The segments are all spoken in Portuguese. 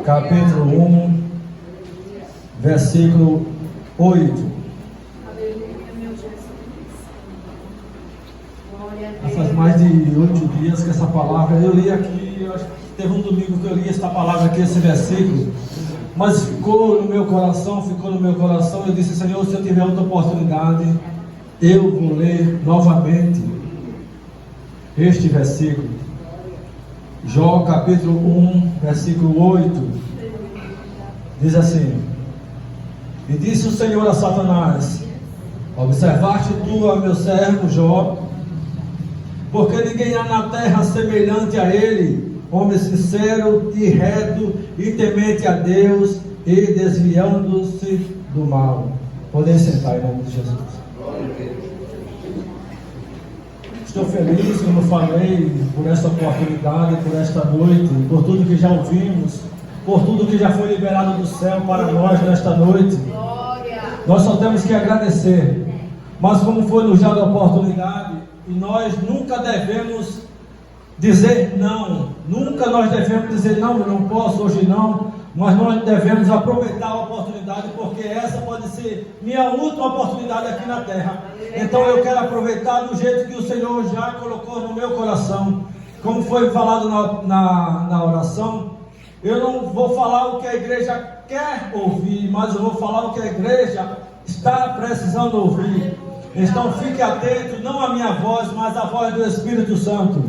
capítulo 1, versículo 8. Faz mais de 8 dias que essa palavra eu li aqui. Eu acho que teve um domingo que eu li essa palavra aqui, esse versículo, mas ficou no meu coração. Eu disse: Senhor, se eu tiver outra oportunidade, eu vou ler novamente este versículo. Jó capítulo 1, versículo 8, diz assim: E disse o Senhor a Satanás: Observaste tu a meu servo Jó, porque ninguém há na terra semelhante a ele, homem sincero e reto e temente a Deus e desviando-se do mal. Podem sentar em nome de Jesus. Estou feliz, como eu falei, por esta oportunidade, por esta noite, por tudo que já ouvimos, por tudo que já foi liberado do céu para nós nesta noite. Nós só temos que agradecer. Mas como foi nos dado a oportunidade, e nós nunca devemos dizer não. Nunca nós devemos dizer não, eu não posso hoje não. Mas nós devemos aproveitar a oportunidade, porque essa pode ser minha última oportunidade aqui na terra. Então eu quero aproveitar do jeito que o Senhor já colocou no meu coração. Como foi falado na oração, eu não vou falar o que a igreja quer ouvir, mas eu vou falar o que a igreja está precisando ouvir. Então fique atento, não a minha voz, mas a voz do Espírito Santo.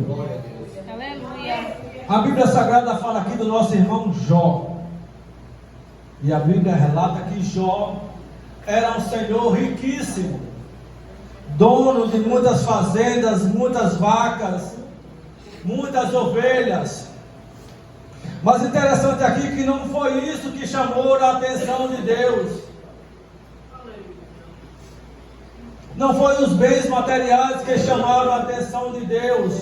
Aleluia. A Bíblia Sagrada fala aqui do nosso irmão Jó. E a Bíblia relata que Jó era um senhor riquíssimo, dono de muitas fazendas, muitas vacas, muitas ovelhas. Mas interessante aqui que não foi isso que chamou a atenção de Deus. Não foi os bens materiais que chamaram a atenção de Deus.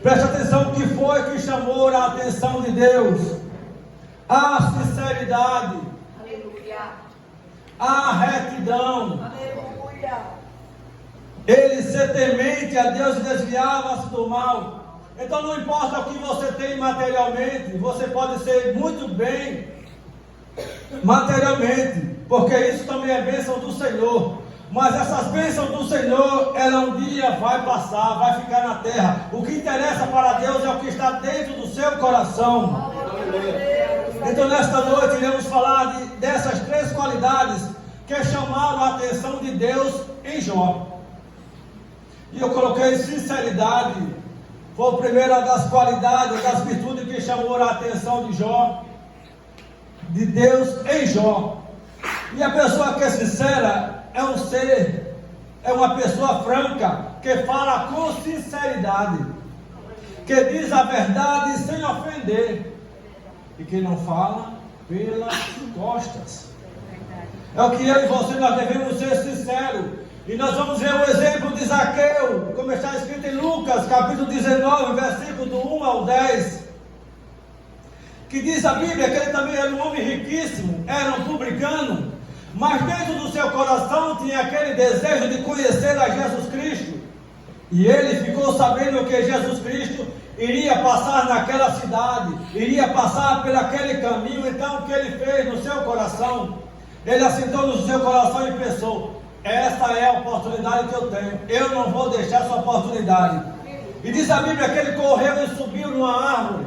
Preste atenção, o que foi que chamou a atenção de Deus? A sinceridade. Aleluia. A retidão. Aleluia. Ele ser temente a Deus e desviava-se do mal. Então não importa o que você tem materialmente, você pode ser muito bem materialmente, porque isso também é bênção do Senhor. Mas essas bênçãos do Senhor, ela um dia vai passar, vai ficar na terra. O que interessa para Deus é o que está dentro do seu coração. Então nesta noite iremos falar dessas 3 qualidades que chamaram a atenção de Deus em Jó. E eu coloquei sinceridade. Foi a primeira das qualidades, das virtudes que chamou a atenção de Jó, de Deus em Jó. E a pessoa que é sincera é um ser, é uma pessoa franca, que fala com sinceridade, que diz a verdade sem ofender, e que não fala pelas costas. É o que eu e você, nós devemos ser sinceros. E nós vamos ver o exemplo de Zaqueu, como está escrito em Lucas, capítulo 19, versículo do 1 ao 10, que diz a Bíblia que ele também era um homem riquíssimo, era um publicano, mas dentro do seu coração tinha aquele desejo de conhecer a Jesus Cristo. E ele ficou sabendo que Jesus Cristo iria passar naquela cidade, iria passar por aquele caminho. Então o que ele fez no seu coração? Ele assentou no seu coração e pensou: essa é a oportunidade que eu tenho, eu não vou deixar essa oportunidade. E diz a Bíblia que ele correu e subiu numa árvore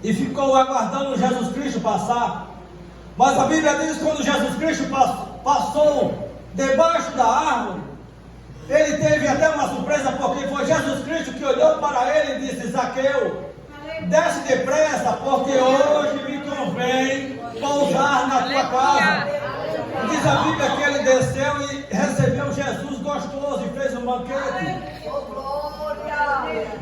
e ficou aguardando Jesus Cristo passar. Mas a Bíblia diz que quando Jesus Cristo passou debaixo da árvore, ele teve até uma surpresa, porque foi Jesus Cristo que olhou para ele e disse: Zaqueu, desce depressa, porque hoje me convém pousar na tua casa. E diz a Bíblia que ele desceu e recebeu Jesus gostoso e fez um banquete.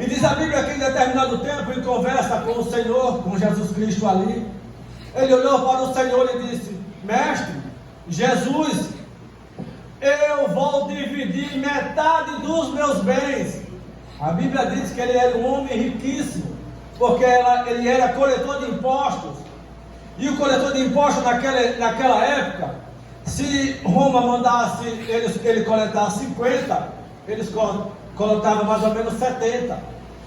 E diz a Bíblia que em determinado tempo, em conversa com o Senhor, com Jesus Cristo ali, ele olhou para o Senhor e disse: Mestre, Jesus, eu vou dividir metade dos meus bens. A Bíblia diz que ele era um homem riquíssimo, porque ele era coletor de impostos. E o coletor de impostos naquela época, se Roma mandasse ele coletar 50, eles coletavam mais ou menos 70.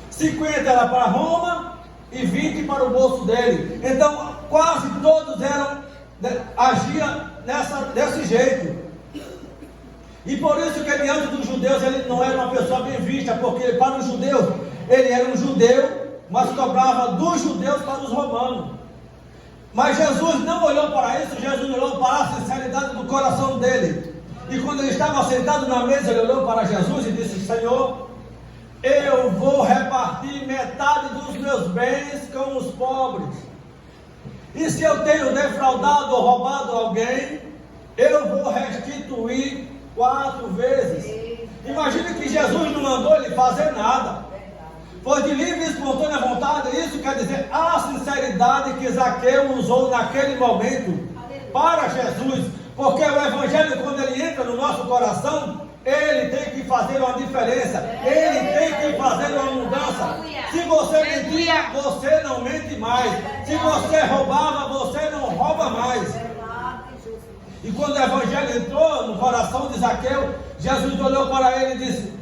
50 era para Roma e 20 para o bolso dele. Então, quase todos agiam desse jeito. E por isso que diante dos judeus ele não era uma pessoa bem vista, porque para os judeus ele era um judeu, mas cobrava dos judeus para os romanos. Mas Jesus não olhou para isso, Jesus olhou para a sinceridade do coração dele. E quando ele estava sentado na mesa, ele olhou para Jesus e disse: Senhor, eu vou repartir metade dos meus bens com os pobres. E se eu tenho defraudado ou roubado alguém, eu vou restituir 4 vezes. Imagine que Jesus não mandou ele fazer nada. Foi de livre e espontânea vontade. Isso quer dizer a sinceridade que Zaqueu usou naquele momento para Jesus. Porque o Evangelho, quando ele entra no nosso coração, ele tem que fazer uma diferença. Ele tem que fazer uma mudança. Se você mentia, você não mente mais. Se você roubava, você não rouba mais. E quando o Evangelho entrou no coração de Zaqueu, Jesus olhou para ele e disse: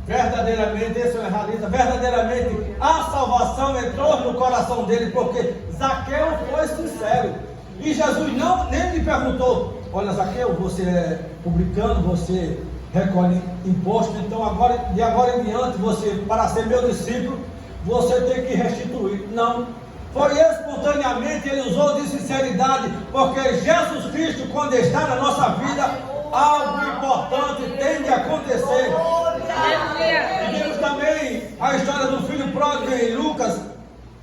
verdadeiramente, esse é o realista, verdadeiramente a salvação entrou no coração dele, porque Zaqueu foi sincero. E Jesus nem lhe perguntou: olha, Zaqueu, você é publicano, você recolhe imposto, então de agora em diante, você, para ser meu discípulo, você tem que restituir. Não. Foi espontaneamente, ele usou de sinceridade, porque Jesus Cristo, quando está na nossa vida, algo importante tem de acontecer. E vemos também a história do filho pródigo em Lucas,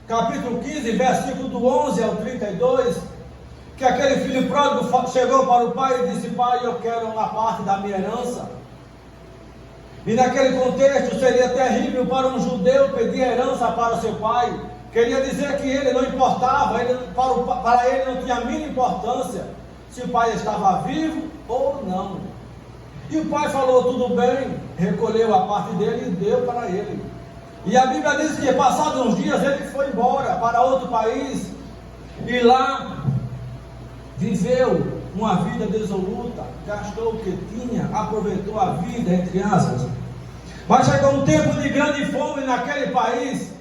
capítulo 15, versículo do 11 ao 32, que aquele filho pródigo chegou para o pai e disse: pai, eu quero uma parte da minha herança. E naquele contexto seria terrível para um judeu pedir herança para seu pai. Queria dizer que ele não importava, para ele não tinha a mínima importância se o pai estava vivo ou não. E o pai falou: tudo bem, recolheu a parte dele e deu para ele. E a Bíblia diz que passados uns dias ele foi embora para outro país e lá viveu uma vida dissoluta, gastou o que tinha, aproveitou a vida, entre aspas. Mas chegou um tempo de grande fome naquele país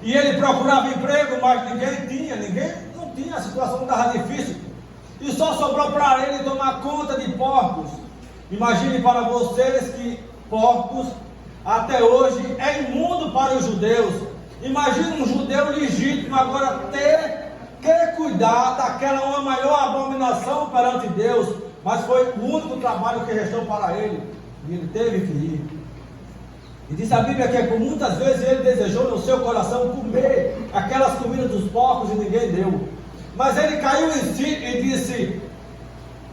e ele procurava emprego, mas ninguém não tinha, a situação estava difícil. E só sobrou para ele tomar conta de porcos. Imagine para vocês que porcos até hoje é imundo para os judeus. Imagine um judeu legítimo agora ter que cuidar daquela uma maior abominação perante Deus. Mas foi o único trabalho que restou para ele. E ele teve que ir. E diz a Bíblia que por muitas vezes ele desejou no seu coração comer aquelas comidas dos porcos e ninguém deu. Mas ele caiu em si e disse: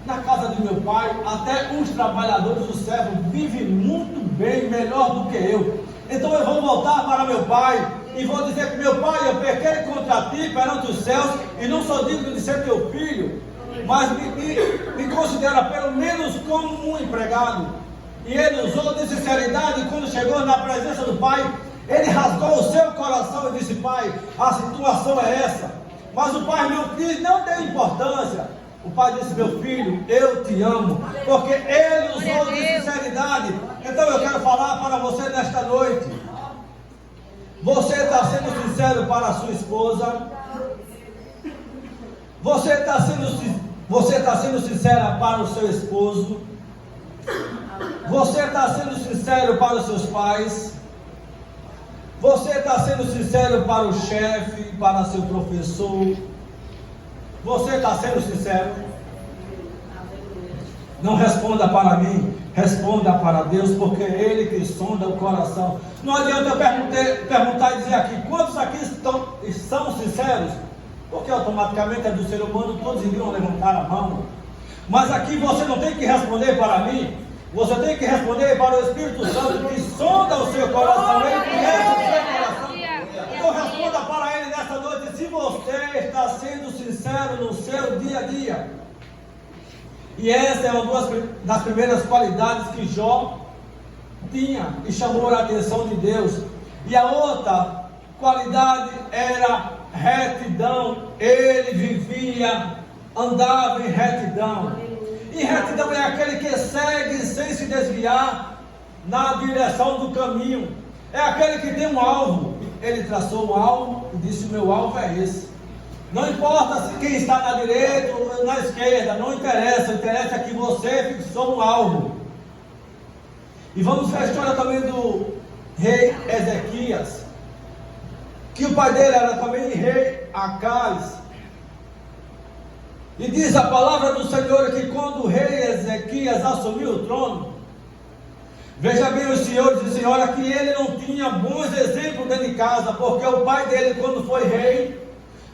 na casa de meu pai, até os trabalhadores, os servos, vivem muito bem, melhor do que eu. Então eu vou voltar para meu pai e vou dizer que meu pai, eu pequei contra ti perante os céus e não sou digno de ser teu filho, mas me considera pelo menos como um empregado. E ele usou de sinceridade, e quando chegou na presença do pai, ele rasgou o seu coração e disse: pai, a situação é essa. Mas o pai não deu importância. O pai disse: meu filho, eu te amo, porque ele usou de sinceridade. Então eu quero falar para você nesta noite: você está sendo sincero para a sua esposa? Você está sendo sincera para o seu esposo? Você está sendo sincero para os seus pais? Você está sendo sincero para o chefe, para seu professor? Você está sendo sincero? Não responda para mim, responda para Deus, porque é Ele que sonda o coração. Não adianta eu perguntar e dizer aqui: quantos aqui são sinceros? Porque automaticamente é do ser humano, todos iriam levantar a mão. Mas aqui você não tem que responder para mim. Você tem que responder para o Espírito Santo que sonda o seu coração. Ele conhece o seu coração. Então responda para Ele nessa noite se você está sendo sincero no seu dia a dia. E essa é uma das primeiras qualidades que Jó tinha e chamou a atenção de Deus. E a outra qualidade era retidão. Ele vivia, andava em retidão. E retidão é aquele que segue sem se desviar na direção do caminho. É aquele que tem um alvo. ele traçou um alvo e disse: o meu alvo é esse. Não importa quem está na direita ou na esquerda, não interessa, o interessa é que você fixou um alvo. E vamos ver a história também do rei Ezequias, que o pai dele era também rei Acaz. E diz a palavra do Senhor que quando o rei Ezequias assumiu o trono, veja bem, os senhores e senhoras, que ele não tinha bons exemplos dentro de casa, porque o pai dele, quando foi rei,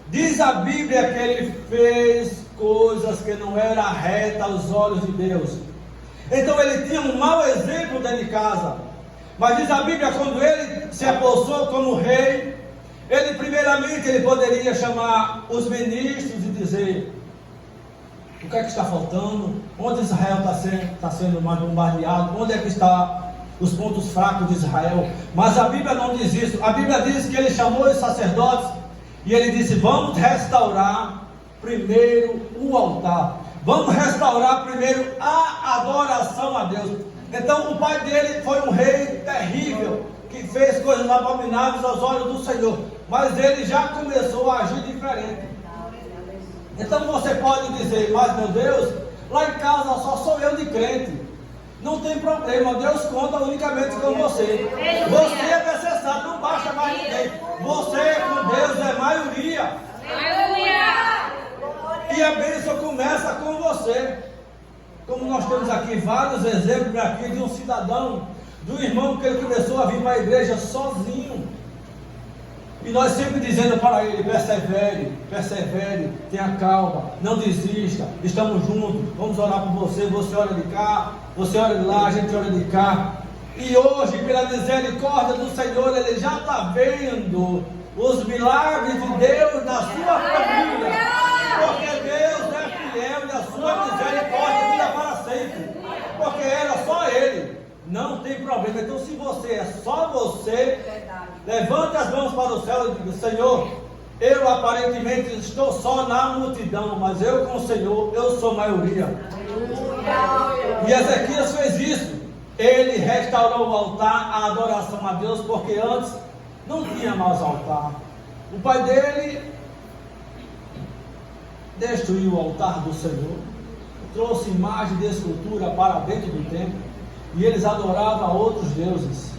diz a Bíblia que ele fez coisas que não eram retas aos olhos de Deus. Então ele tinha um mau exemplo dentro de casa. Mas diz a Bíblia, quando ele se apossou como rei, ele primeiramente ele poderia chamar os ministros e dizer: o que é que está faltando? Onde Israel está sendo mais bombardeado? Onde é que estão os pontos fracos de Israel? Mas a Bíblia não diz isso. A Bíblia diz que ele chamou os sacerdotes e ele disse: vamos restaurar primeiro o altar. Vamos restaurar primeiro a adoração a Deus. Então o pai dele foi um rei terrível, que fez coisas abomináveis aos olhos do Senhor. Mas ele já começou a agir diferente. Então você pode dizer: mas meu Deus, lá em casa só sou eu de crente. Não tem problema, Deus conta unicamente com você. Você é necessário, não basta mais ninguém. Você com Deus é maioria. E a bênção começa com você. Como nós temos aqui vários exemplos aqui de um cidadão, de um irmão que ele começou a vir para a igreja sozinho. E nós sempre dizendo para ele: persevere, persevere, tenha calma, não desista, estamos juntos, vamos orar por você, você ora de cá, você ora de lá, a gente ora de cá. E hoje, pela misericórdia do Senhor, ele já está vendo os milagres de Deus na sua família, porque Deus é fiel e a sua misericórdia dura para sempre, porque era só Ele. Não tem problema. Então, se você é só você, levante as mãos para o céu e diga: Senhor, eu aparentemente estou só na multidão, mas eu com o Senhor, eu sou maioria. E Ezequias fez isso. Ele restaurou o altar, a adoração a Deus, porque antes não tinha mais altar. O pai dele destruiu o altar do Senhor, trouxe imagem de escultura para dentro do templo, e eles adoravam a outros deuses.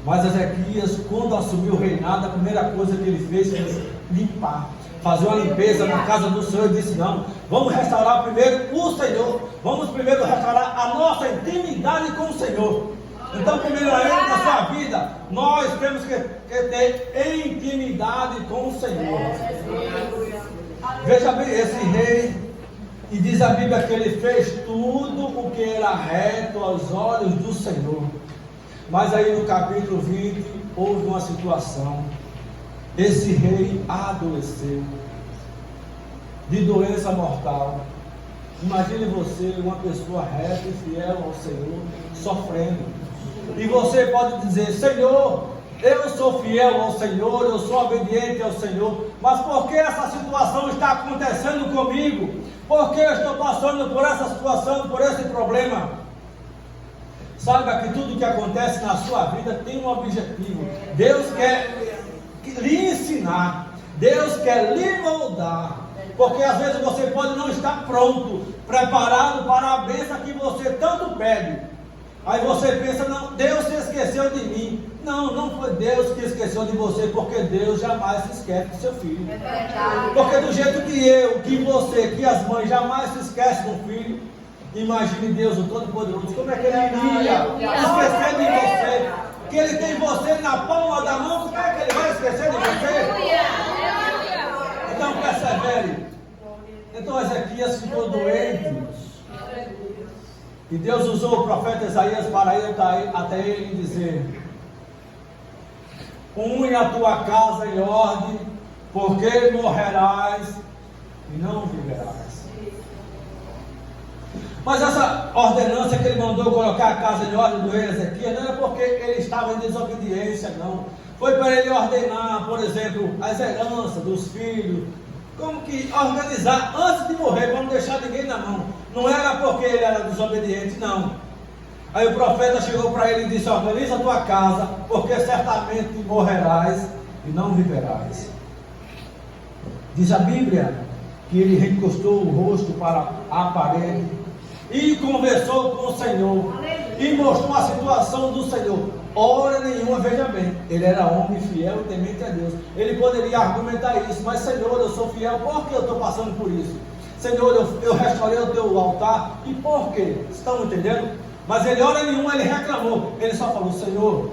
Mas Ezequias, quando assumiu o reinado, a primeira coisa que ele fez foi limpar, fazer uma limpeza na casa do Senhor, e disse: não, vamos restaurar primeiro o Senhor, vamos primeiro restaurar a nossa intimidade com o Senhor. Então, primeiramente na sua vida, nós temos que ter intimidade com o Senhor. Veja bem, esse rei, e diz a Bíblia que ele fez tudo o que era reto aos olhos do Senhor. Mas aí no capítulo 20 houve uma situação. Esse rei adoeceu de doença mortal. Imagine você, uma pessoa reta e fiel ao Senhor, sofrendo. E você pode dizer: Senhor, eu sou fiel ao Senhor, eu sou obediente ao Senhor, mas por que essa situação está acontecendo comigo? Por que eu estou passando por essa situação, por esse problema? Saiba que tudo que acontece na sua vida tem um objetivo. Deus quer lhe ensinar, Deus quer lhe moldar, porque às vezes você pode não estar pronto, preparado para a bênção que você tanto pede. Aí você pensa: não, Deus se esqueceu de mim. Não, não foi Deus que esqueceu de você, porque Deus jamais se esquece do seu filho. Porque do jeito que eu, que você, que as mães jamais se esquecem do filho, imagine Deus, o Todo-Poderoso, como é que ele iria esquecer de você? Que ele tem você na palma da mão, como é que ele vai esquecer de você? Então persevere. Então Ezequias ficou doente. E Deus usou o profeta Isaías para ir até ele e dizer: põe a tua casa em ordem, porque morrerás e não viverás. Mas essa ordenança que ele mandou colocar a casa em ordem do rei Ezequias não era porque ele estava em desobediência, não. Foi para ele ordenar, por exemplo, as heranças dos filhos, como que organizar antes de morrer, para não deixar ninguém na mão. Não era porque ele era desobediente, não. Aí o profeta chegou para ele e disse: organiza a tua casa, porque certamente morrerás e não viverás. Diz a Bíblia que ele recostou o rosto para a parede e conversou com o Senhor e mostrou a situação do Senhor. Hora nenhuma, veja bem, ele era homem fiel e temente a Deus. Ele poderia argumentar isso, mas Senhor, eu sou fiel, por que eu estou passando por isso? Senhor, eu restaurei o teu altar, e por quê? Estão entendendo? Mas ele, hora nenhuma, ele reclamou. Ele só falou: Senhor,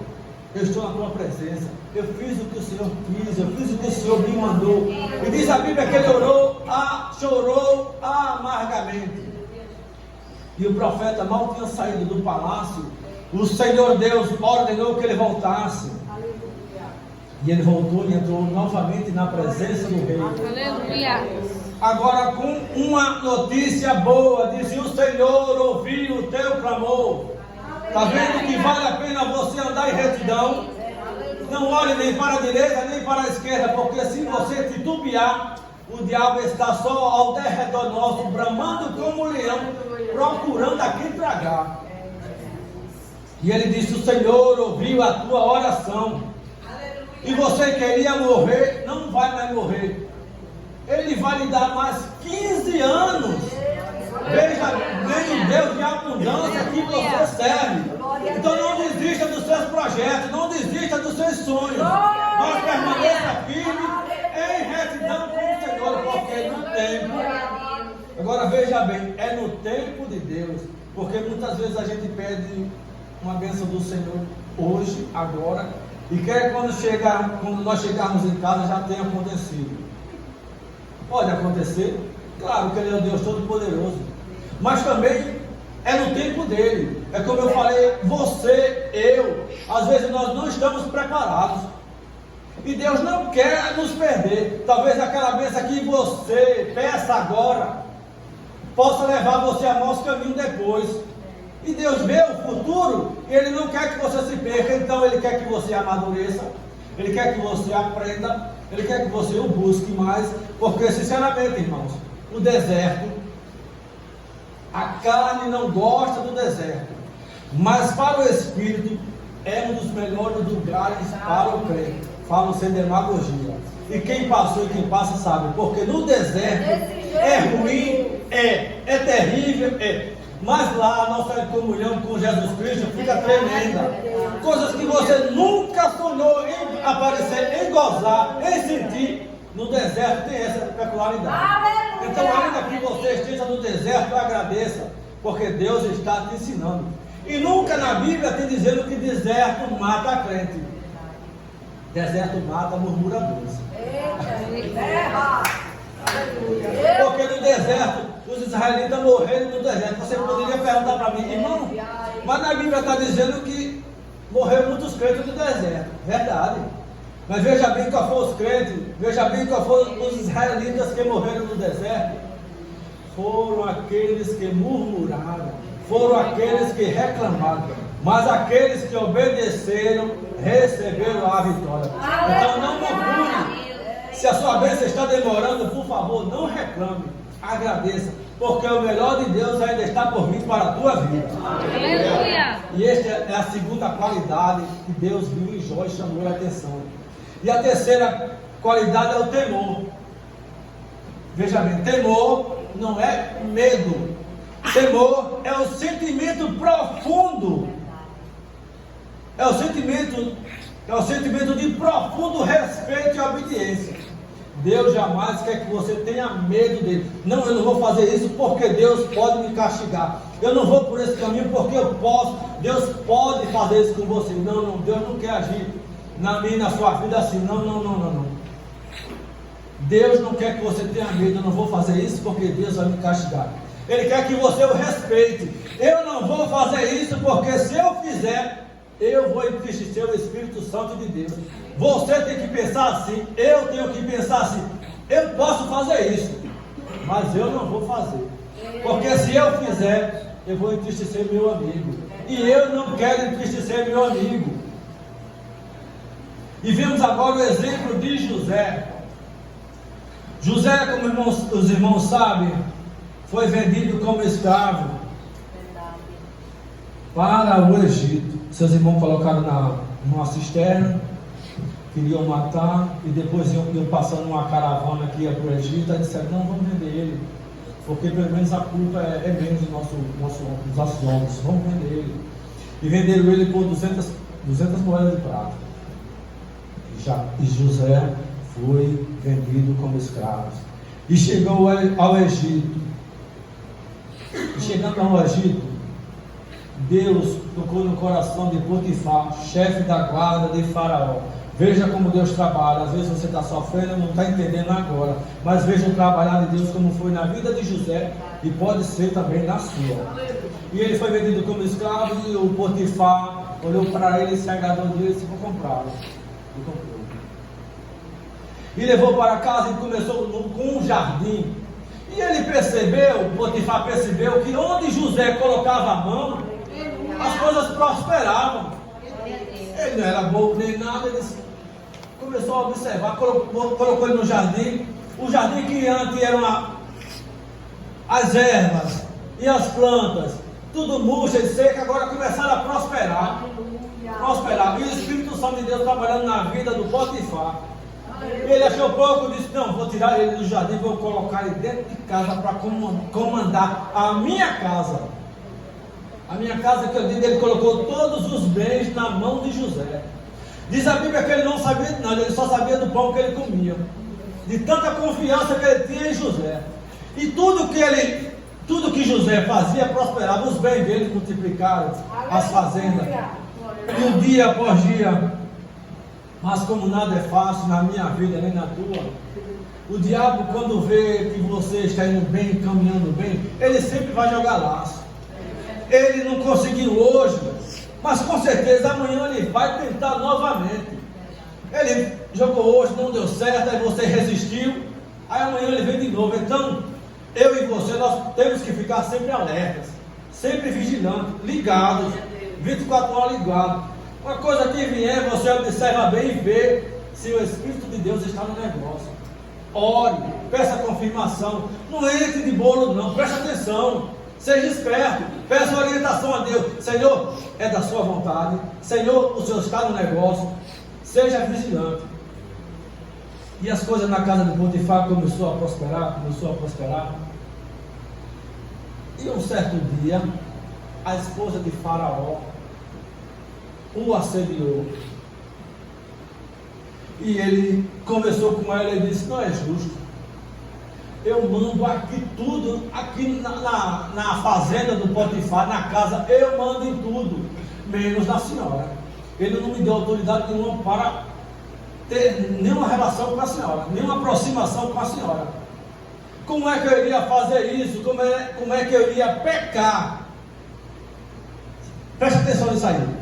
eu estou na tua presença, eu fiz o que o Senhor quis, eu fiz o que o Senhor me mandou. E diz a Bíblia que ele chorou amargamente. E o profeta mal tinha saído do palácio, o Senhor Deus ordenou que ele voltasse. E ele voltou e entrou novamente na presença do rei. Aleluia. Agora com uma notícia boa, dizia: o Senhor ouviu o teu clamor. Está vendo que vale a pena você andar em retidão? Não olhe nem para a direita nem para a esquerda, porque se você titubear, o diabo está só ao derredor nosso, bramando como um leão, procurando a quem tragar. E ele disse: o Senhor ouviu a tua oração. E você queria morrer, não vai mais morrer. Ele vai lhe dar mais 15 anos. Veja bem o Deus de abundância que você serve. Então não desista dos seus projetos, não desista dos seus sonhos, mas permaneça firme em retidão com o Senhor, porque no tempo. Agora veja bem, é no tempo de Deus, porque muitas vezes a gente pede uma bênção do Senhor hoje, agora, e quer quando nós chegarmos em casa já tenha acontecido. Pode acontecer, claro que Ele é o Deus Todo-Poderoso, mas também é no tempo dele. É como eu falei, você, eu, às vezes nós não estamos preparados, e Deus não quer nos perder. Talvez aquela bênção que você peça agora possa levar você a mau caminho depois. E Deus vê o futuro, e Ele não quer que você se perca, então Ele quer que você amadureça, Ele quer que você aprenda, Ele quer que você o busque mais, porque sinceramente, irmãos, o deserto, a carne não gosta do deserto, mas para o Espírito é um dos melhores lugares para o crente. Falo sem demagogia. E quem passou e quem passa sabe, porque no deserto é ruim, é terrível, mas lá a nossa comunhão com Jesus Cristo fica tremenda. Coisas que você nunca sonhou em aparecer, em gozar, em sentir. No deserto tem essa peculiaridade. Então, ainda que você esteja no deserto, agradeça, porque Deus está te ensinando. E nunca na Bíblia tem dizendo que deserto mata a crente. Deserto mata murmuradores. Porque no deserto, os israelitas morreram no deserto. Você poderia perguntar para mim: irmão, mas na Bíblia está dizendo que morreram muitos crentes no deserto. Verdade. Mas veja bem qual foram os crentes, veja bem qual foram os israelitas que morreram no deserto. Foram aqueles que murmuraram, foram aqueles que reclamaram, mas aqueles que obedeceram receberam a vitória. Então não murmure. Se a sua bênção está demorando, por favor, não reclame, agradeça, porque o melhor de Deus ainda está por vir para a tua vida. Aleluia. E esta é a segunda qualidade que Deus viu em Jó e chamou a atenção. E a terceira qualidade é o temor. Veja bem, temor não é medo. Temor é o sentimento profundo. É o sentimento de profundo respeito e obediência. Deus jamais quer que você tenha medo dele. Não, eu não vou fazer isso porque Deus pode me castigar. Eu não vou por esse caminho porque eu posso. Deus pode fazer isso com você. Não, Deus não quer agir na minha e na sua vida assim. Não. Deus não quer que você tenha medo. Eu não vou fazer isso porque Deus vai me castigar. Ele quer que você o respeite. Eu não vou fazer isso porque se eu fizer, eu vou entristecer o Espírito Santo de Deus. Você tem que pensar assim, eu tenho que pensar assim. Eu posso fazer isso, mas eu não vou fazer. Porque se eu fizer, eu vou entristecer meu amigo. E eu não quero entristecer meu amigo. E vemos agora o exemplo de José. José, como os irmãos sabem, foi vendido como escravo para o Egito. Seus irmãos colocaram numa cisterna queriam matar, e depois iam passando uma caravana que ia para o Egito, aí disseram, não, vamos vender ele, porque pelo menos a culpa é menos dos nossos ombros, vamos vender ele. E venderam ele por 200 moedas de prata. E José foi vendido como escravo. E chegou ao Egito. E chegando ao Egito, Deus tocou no coração de Potifar, chefe da guarda de Faraó. Veja como Deus trabalha. Às vezes você está sofrendo, não está entendendo agora, mas veja o trabalhar de Deus como foi na vida de José e pode ser também na sua. E ele foi vendido como escravo, e o Potifar olhou para ele, se agradou dele e disse, vou comprá-lo. E comprou. E levou para casa e começou com um jardim. E ele percebeu, Potifar percebeu, que onde José colocava a mão, as coisas prosperavam. Ele não era bobo nem nada, ele começou a observar, colocou ele no jardim. O jardim que antes eram as ervas e as plantas, tudo murcha e seca, agora começaram a prosperar. E o Espírito Santo de Deus trabalhando na vida do Potifar. Ele achou pouco e disse, não, vou tirar ele do jardim, vou colocar ele dentro de casa para comandar a minha casa. A minha casa, que eu digo, ele colocou todos os bens na mão de José. Diz a Bíblia que ele não sabia de nada, ele só sabia do pão que ele comia. De tanta confiança que ele tinha em José. E tudo que José fazia prosperava, os bens dele multiplicaram, as fazendas. E um dia após dia. Mas como nada é fácil na minha vida, nem na tua, o diabo, quando vê que você está indo bem, caminhando bem, ele sempre vai jogar laço. Ele não conseguiu hoje, mas com certeza amanhã ele vai tentar novamente. Ele jogou hoje, não deu certo, aí você resistiu, aí amanhã ele vem de novo. Então, eu e você, nós temos que ficar sempre alertas, sempre vigilantes, ligados, 24 horas ligados. Uma coisa que vier, você observa bem e vê se o Espírito de Deus está no negócio. Ore, peça confirmação, não entre de bolo não, preste atenção, seja esperto, peça orientação a Deus. Senhor, é da sua vontade, Senhor, o Senhor está no negócio, seja vigilante. E as coisas na casa de Potifar começou a prosperar. E um certo dia, a esposa de Faraó o assediou. E ele conversou com ela e disse, não é justo. Eu mando aqui tudo, aqui na fazenda do Potifar, na casa, eu mando em tudo, menos na senhora. Ele não me deu autoridade nenhuma para ter nenhuma relação com a senhora, nenhuma aproximação com a senhora. Como é que eu iria fazer isso? Como é que eu iria pecar? Preste atenção nisso aí.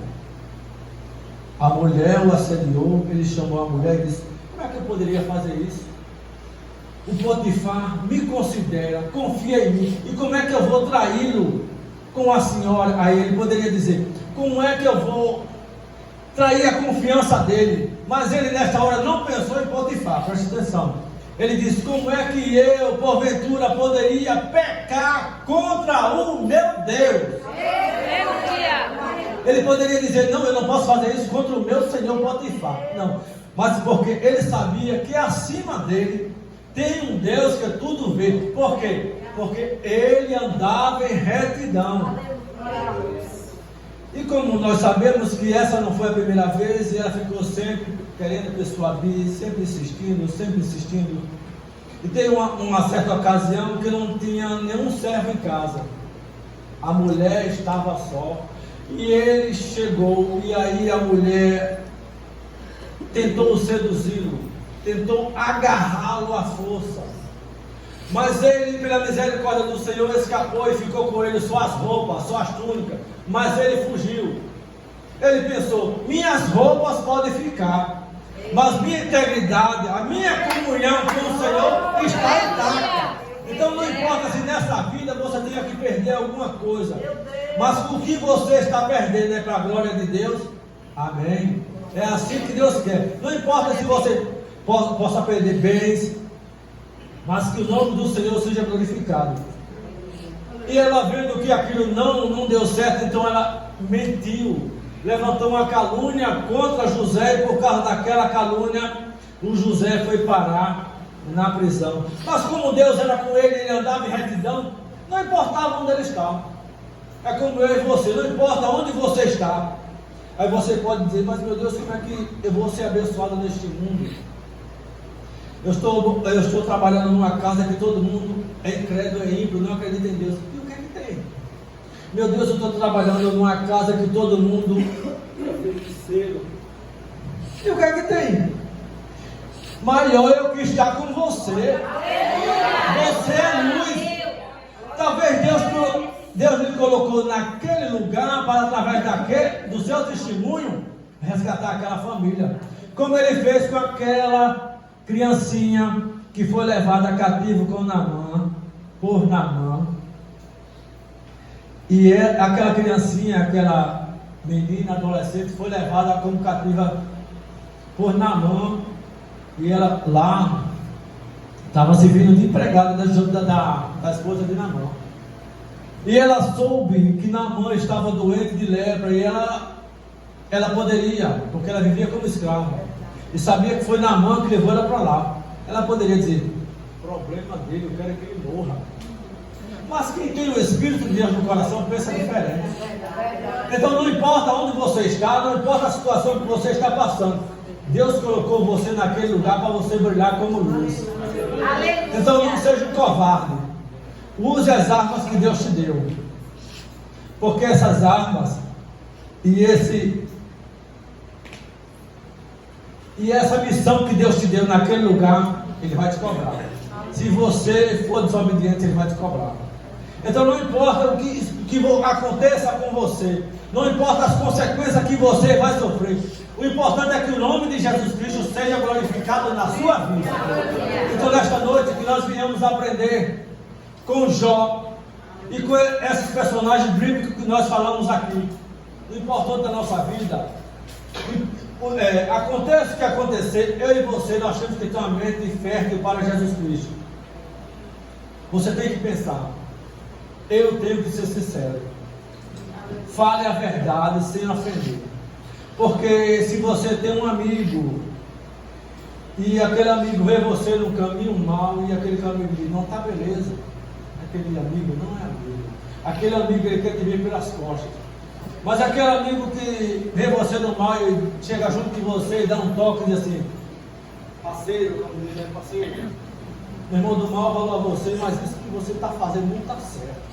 A mulher o assediou, ele chamou a mulher e disse, como é que eu poderia fazer isso? O Potifar me considera, confia em mim, e como é que eu vou traí-lo com a senhora? Aí ele poderia dizer, como é que eu vou trair a confiança dele? Mas ele nesta hora não pensou em Potifar, preste atenção. Ele disse, como é que eu, porventura, poderia pecar contra o meu Deus? Ele poderia dizer, não, eu não posso fazer isso contra o meu senhor Potifar. Não, mas porque ele sabia que acima dele tem um Deus que tudo vê. Por quê? Porque ele andava em retidão. E como nós sabemos que essa não foi a primeira vez, e ela ficou sempre querendo persuadir, sempre insistindo. E tem uma certa ocasião que não tinha nenhum servo em casa. A mulher estava só. E ele chegou, e aí a mulher tentou seduzi-lo, tentou agarrá-lo à força. Mas ele, pela misericórdia do Senhor, escapou e ficou com ele só as roupas, só as túnicas. Mas ele fugiu. Ele pensou, minhas roupas podem ficar, mas minha integridade, a minha comunhão com o Senhor está intacta. Então não importa se nessa vida você tenha que perder alguma coisa, mas o que você está perdendo é para a glória de Deus. Amém. É assim que Deus quer. Não importa se você possa perder bens, mas que o nome do Senhor seja glorificado. E ela vendo que aquilo não deu certo, então ela mentiu. levantou uma calúnia contra José e por causa daquela calúnia, o José foi parar na prisão. Mas como Deus era com ele, ele andava em retidão, não importava onde ele estava. É como eu e você, não importa onde você está. Aí você pode dizer, mas meu Deus, como é que eu vou ser abençoado neste mundo? Eu estou trabalhando numa casa que todo mundo é incrédulo, é ímpio, não acredita em Deus. E o que é que tem? Meu Deus, eu estou trabalhando numa casa que todo mundo é feiticeiro. E o que é que tem? Maior é o que está com você. Você é luz. Talvez Deus lhe colocou naquele lugar para, através do seu testemunho, resgatar aquela família. Como ele fez com aquela criancinha que foi levada cativo por Naamã. E aquela criancinha, aquela menina adolescente foi levada como cativa por Naamã. E ela lá estava servindo de empregada da esposa de Naamã. E ela soube que Naamã estava doente de lepra. E ela poderia, porque ela vivia como escrava. E sabia que foi Naamã que levou ela para lá. Ela poderia dizer, problema dele, eu quero que ele morra. Mas quem tem o Espírito de Deus no coração pensa diferente. Então não importa onde você está, não importa a situação que você está passando, Deus colocou você naquele lugar para você brilhar como luz. Então não seja um covarde. Use as armas que Deus te deu. Porque essas armas e essa missão que Deus te deu naquele lugar, Ele vai te cobrar. Se você for desobediente, Ele vai te cobrar. Então não importa o que aconteça com você, não importa as consequências que você vai sofrer, o importante é que o nome de Jesus Cristo seja glorificado na sua vida. Então nesta noite que nós viemos aprender com Jó e com esses personagens bíblicos que nós falamos aqui, o importante da nossa vida, aconteça o que acontecer, eu e você, nós temos que ter uma mente fértil para Jesus Cristo. Você tem que pensar, eu tenho que ser sincero, fale a verdade sem ofender. Porque se você tem um amigo e aquele amigo vê você no caminho mau e aquele caminho diz, não está beleza, aquele amigo não é amigo. Aquele amigo ele quer te ver pelas costas. Mas aquele amigo que vê você no mal e chega junto de você e dá um toque e diz assim, parceiro, como diz, parceiro, meu irmão do mal falou a você, mas isso que você está fazendo não está certo.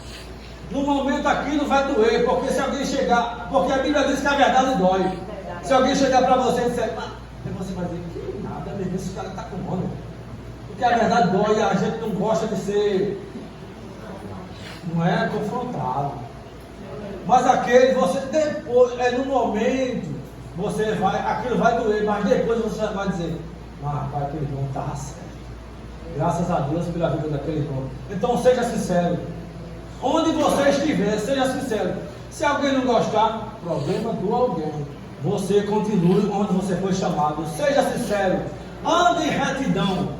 No momento aquilo vai doer, porque se alguém chegar, porque a Bíblia diz que a verdade dói. Se alguém chegar para você e disser, você vai dizer, que nada, mesmo, esse cara está com onda. Porque a verdade dói, a gente não gosta de ser, não é, confrontado. Mas aquele, você depois, no momento, você vai, aquilo vai doer, mas depois você vai dizer, rapaz, aquele irmão estava certo. Graças a Deus pela vida daquele irmão. Então seja sincero. Onde você estiver, seja sincero. Se alguém não gostar, problema do alguém. Você continue onde você foi chamado. Seja sincero. Ande em retidão.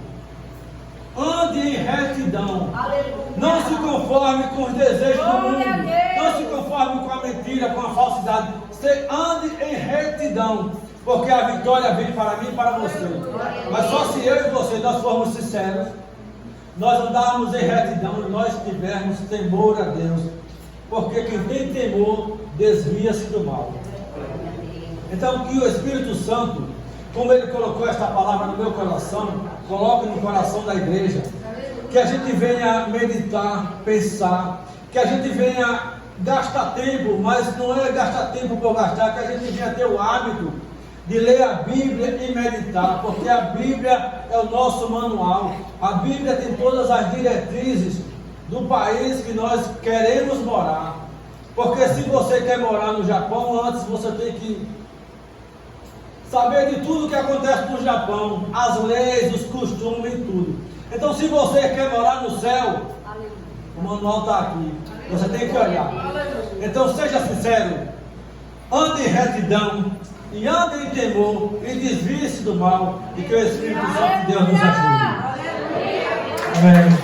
Ande em retidão. Não se conforme com os desejos do mundo. Não se conforme com a mentira, com a falsidade. Você ande em retidão. Porque a vitória vem para mim e para você. Mas só se eu e você nós formos sinceros, nós andarmos em retidão e nós tivermos temor a Deus. Porque quem tem temor desvia-se do mal. Então que o Espírito Santo, como Ele colocou esta palavra no meu coração, coloque no coração da igreja. Que a gente venha meditar, pensar, que a gente venha gastar tempo, mas não é gastar tempo por gastar, que a gente venha ter o hábito de ler a Bíblia e meditar, porque a Bíblia é o nosso manual. A Bíblia tem todas as diretrizes do país que nós queremos morar. Porque se você quer morar no Japão, antes você tem que saber de tudo que acontece no Japão, as leis, os costumes e tudo. Então se você quer morar no céu, o manual está aqui, você tem que olhar. Então seja sincero, ande em retidão e ande em temor e desvie-se do mal, e que o Espírito Santo de Deus nos ajude. Amém.